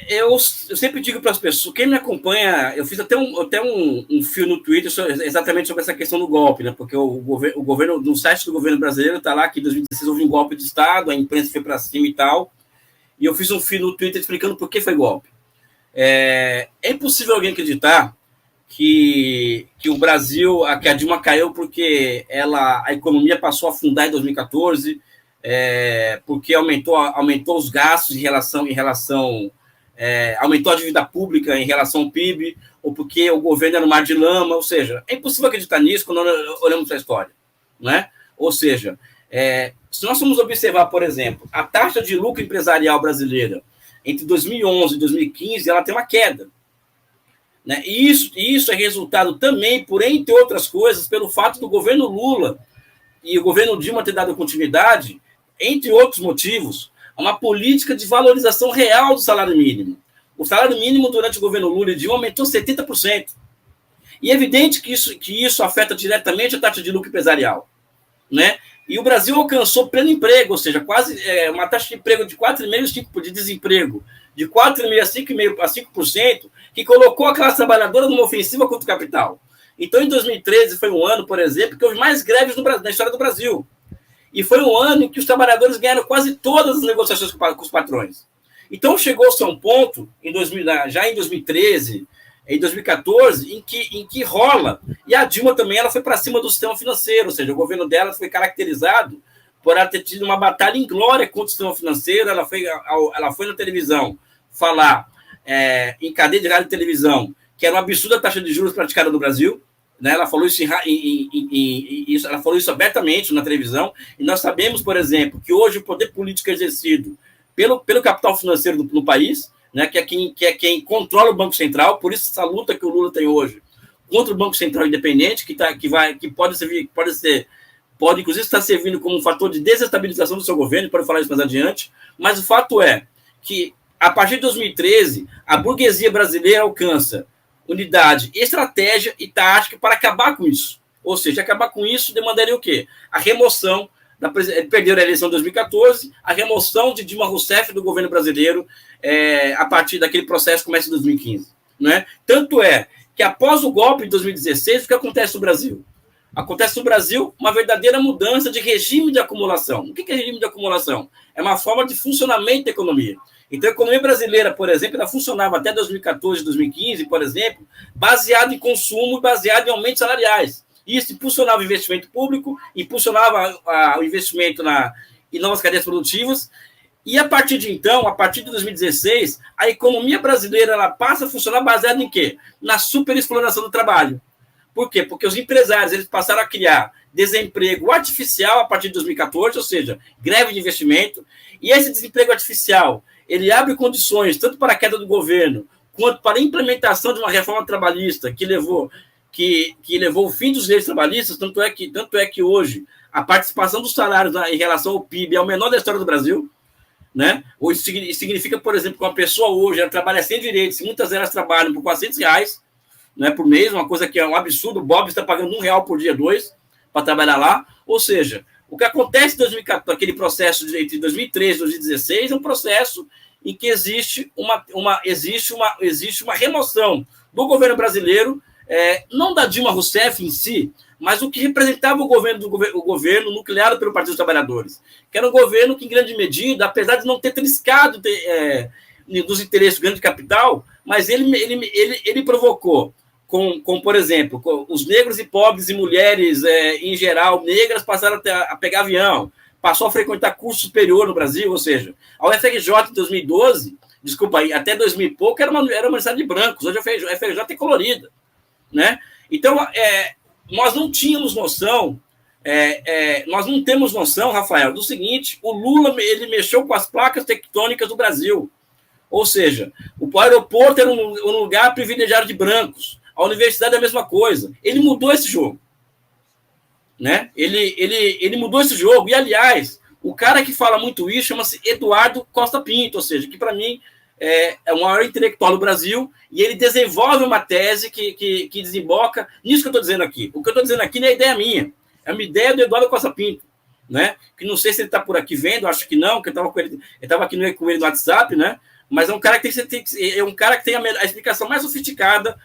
eu sempre digo para as pessoas, quem me acompanha, eu fiz até um fio no Twitter exatamente sobre essa questão do golpe, né? Porque o governo, no site do governo brasileiro está lá que em 2016 houve um golpe de Estado, a imprensa foi para cima e tal, e eu fiz um fio no Twitter explicando por que foi golpe. É impossível alguém acreditar que o Brasil, que a Dilma caiu porque a economia passou a afundar em 2014, porque aumentou os gastos aumentou a dívida pública em relação ao PIB, ou porque o governo era um mar de lama, ou seja, é impossível acreditar nisso quando olhamos para a história, né? Ou seja, se nós formos observar, por exemplo, a taxa de lucro empresarial brasileira entre 2011 e 2015, ela tem uma queda, né? E isso é resultado também, por entre outras coisas, pelo fato do governo Lula e o governo Dilma ter dado continuidade, entre outros motivos, a uma política de valorização real do salário mínimo. O salário mínimo durante o governo Lula e Dilma aumentou 70%. E é evidente que isso afeta diretamente a taxa de lucro empresarial, né? E o Brasil alcançou pleno emprego, ou seja, quase uma taxa de emprego de 4,5% de desemprego, de 4,5% a 5%, que colocou a classe trabalhadora numa ofensiva contra o capital. Então, em 2013, foi um ano, por exemplo, que houve mais greves na história do Brasil. E foi um ano em que os trabalhadores ganharam quase todas as negociações com os patrões. Então, chegou-se a um ponto, já em 2013, em 2014, em que rola. E a Dilma também ela foi para cima do sistema financeiro, ou seja, o governo dela foi caracterizado por ela ter tido uma batalha inglória contra o sistema financeiro. Ela foi na televisão falar, em cadeia de rádio e televisão, que era uma absurda taxa de juros praticada no Brasil. Né? Ela falou ela falou isso abertamente na televisão. E nós sabemos, por exemplo, que hoje o poder político é exercido pelo capital financeiro no país, né, que é quem controla o Banco Central. Por isso essa luta que o Lula tem hoje contra o Banco Central independente, que pode inclusive estar servindo como um fator de desestabilização do seu governo, pode falar isso mais adiante. Mas o fato é que, a partir de 2013, a burguesia brasileira alcança unidade, estratégia e tática para acabar com isso. Ou seja, acabar com isso demandaria o quê? A remoção perderam a eleição em 2014, a remoção de Dilma Rousseff do governo brasileiro a partir daquele processo que começa em 2015. Né? Tanto é que, após o golpe de 2016, o que acontece no Brasil? Acontece no Brasil uma verdadeira mudança de regime de acumulação. O que é regime de acumulação? É uma forma de funcionamento da economia. Então, a economia brasileira, por exemplo, ela funcionava até 2014, 2015, por exemplo, baseado em consumo e baseado em aumentos salariais. Isso impulsionava o investimento público, impulsionava o investimento em novas cadeias produtivas. E a partir de 2016, a economia brasileira ela passa a funcionar baseada em quê? Na superexploração do trabalho. Por quê? Porque os empresários eles passaram a criar desemprego artificial a partir de 2014, ou seja, greve de investimento. E esse desemprego artificial ele abre condições tanto para a queda do governo quanto para a implementação de uma reforma trabalhista que levou o fim dos direitos trabalhistas. Tanto é que hoje a participação dos salários em relação ao PIB é o menor da história do Brasil. Né? Isso significa, por exemplo, que uma pessoa hoje ela trabalha sem direitos, muitas delas trabalham por R$400, né, por mês, uma coisa que é um absurdo. O Bob está pagando R$1 por dia, 2, para trabalhar lá. Ou seja, o que acontece em 2014, aquele processo entre 2013 e 2016 é um processo em que existe uma remoção do governo brasileiro, não da Dilma Rousseff em si, mas o que representava o governo nucleado pelo Partido dos Trabalhadores, que era um governo que, em grande medida, apesar de não ter triscado dos interesses do grande capital, mas ele provocou, por exemplo, os negros e pobres e mulheres, em geral, negras, passaram a pegar avião, passou a frequentar curso superior no Brasil, ou seja, a UFRJ em 2012, até 2000 e pouco, era uma universidade de brancos, hoje a UFRJ é colorida. Né? Então, nós não tínhamos noção, nós não temos noção, Rafael, do seguinte: o Lula ele mexeu com as placas tectônicas do Brasil. Ou seja, o aeroporto era um lugar privilegiado de brancos, a universidade é a mesma coisa. Ele mudou esse jogo. Né? Ele mudou esse jogo. E, aliás, o cara que fala muito isso chama-se Eduardo Costa Pinto, ou seja, que para mim é o maior intelectual do Brasil, e ele desenvolve uma tese que desemboca nisso que eu estou dizendo aqui. O que eu estou dizendo aqui não é ideia minha, é uma ideia do Eduardo Costa Pinto, né? Que não sei se ele está por aqui vendo, acho que não, porque eu estava aqui com ele no WhatsApp, né? mas é um cara que é um cara que tem a explicação mais sofisticada